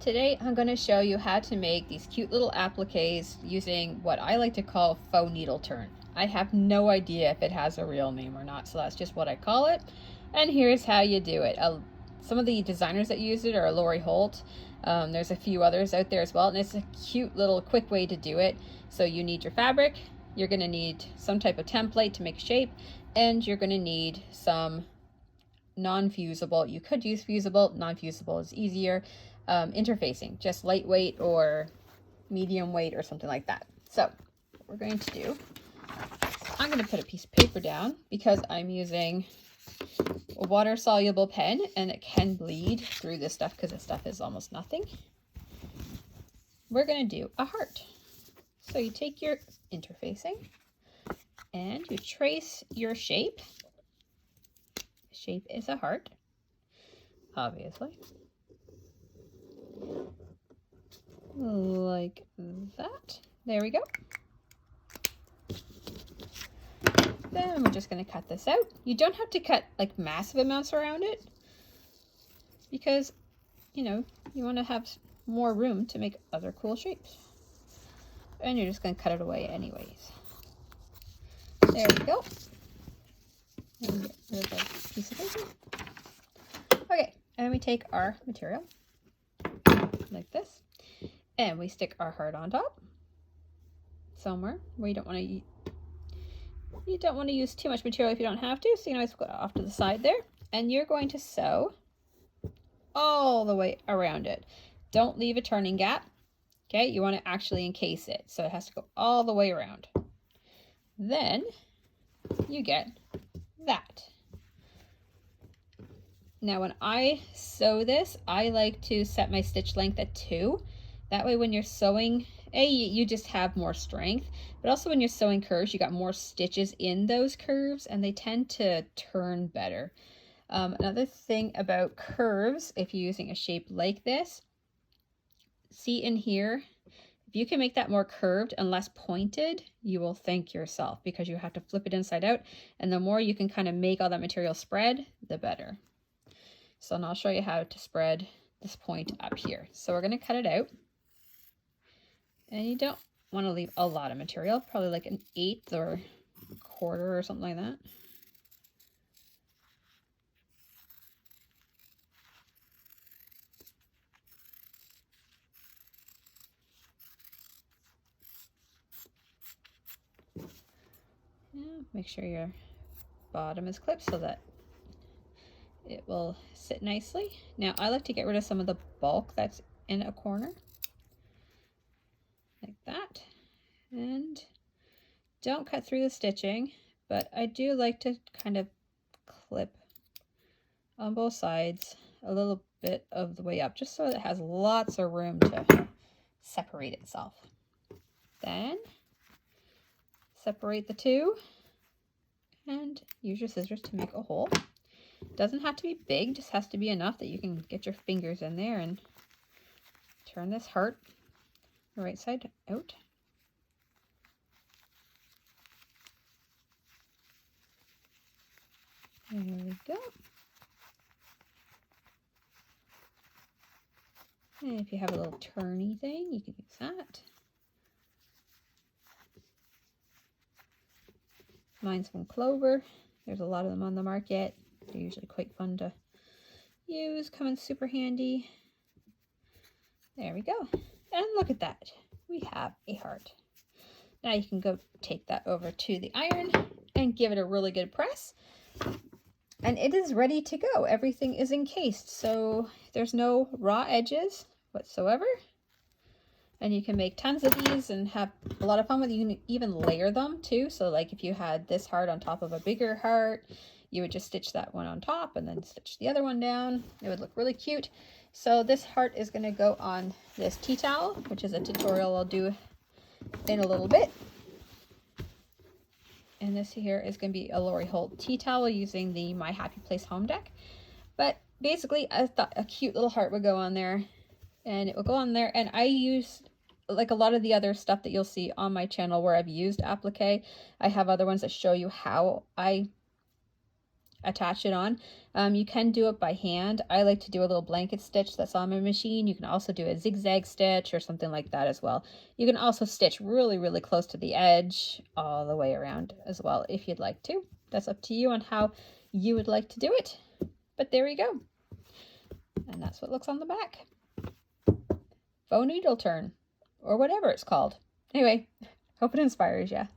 Today I'm going to show you how to make these cute little appliques using what I like to call faux needle turn. I have no idea if it has a real name or not, so that's just what I call it. And here's how you do it. Some of the designers that use it are Lori Holt. There's a few others out there as well, and it's a cute little quick way to do it. So you need your fabric, you're going to need some type of template to make shape, and you're going to need some non-fusible. You could use fusible, non-fusible is easier. Interfacing, just lightweight or medium weight or something like that. So what we're going to do, I'm going to put a piece of paper down because I'm using a water-soluble pen and it can bleed through this stuff because this stuff is almost nothing. We're going to do a heart. So you take your interfacing and you trace your shape. The shape is a heart, obviously. Like that. There we go. Then we're just going to cut this out. You don't have to cut like massive amounts around it because, you know, you want to have more room to make other cool shapes. And you're just going to cut it away anyways. There we go. And get rid of the piece of paper. Okay, and we take our material like this, and we stick our heart on top somewhere where you don't want to use too much material if you don't have to, so you can always go off to the side there, and you're going to sew all the way around it. Don't leave a turning gap. Okay, you want to actually encase it, so it has to go all the way around. Then you get that. Now when I sew this, I like to set my stitch length at 2. That way when you're sewing, you just have more strength, but also when you're sewing curves, you got more stitches in those curves and they tend to turn better. Another thing about curves, if you're using a shape like this, see in here, if you can make that more curved and less pointed, you will thank yourself because you have to flip it inside out, and the more you can kind of make all that material spread, the better. So I'll show you how to spread this point up here. So we're going to cut it out. And you don't want to leave a lot of material, probably like an 1/8 or a 1/4 or something like that. Yeah, make sure your bottom is clipped so that it will sit nicely. Now I like to get rid of some of the bulk that's in a corner. Like that. And don't cut through the stitching, but I do like to kind of clip on both sides a little bit of the way up, just so it has lots of room to separate itself. Then separate the two and use your scissors to make a hole. Doesn't have to be big, just has to be enough that you can get your fingers in there and turn this heart the right side out. There we go. And if you have a little turny thing, you can use that. Mine's from Clover. There's a lot of them on the market. They're usually quite fun to use, come in super handy. There we go. And look at that. We have a heart. Now you can go take that over to the iron and give it a really good press. And it is ready to go. Everything is encased, so there's no raw edges whatsoever. And you can make tons of these and have a lot of fun with it. You can even layer them too. So like if you had this heart on top of a bigger heart, you would just stitch that one on top and then stitch the other one down. It would look really cute. So this heart is going to go on this tea towel, which is a tutorial I'll do in a little bit. And this here is going to be a Lori Holt tea towel using the My Happy Place home deck. But basically I thought a cute little heart would go on there, and it will go on there. And I used, like a lot of the other stuff that you'll see on my channel where I've used applique, I have other ones that show you how I attach it on. You can do it by hand. I like to do a little blanket stitch that's on my machine. You can also do a zigzag stitch or something like that as well. You can also stitch really, really close to the edge all the way around as well if you'd like to. That's up to you on how you would like to do it. But there we go. And that's what it looks on the back. Faux needle turn, or whatever it's called. Anyway, hope it inspires you.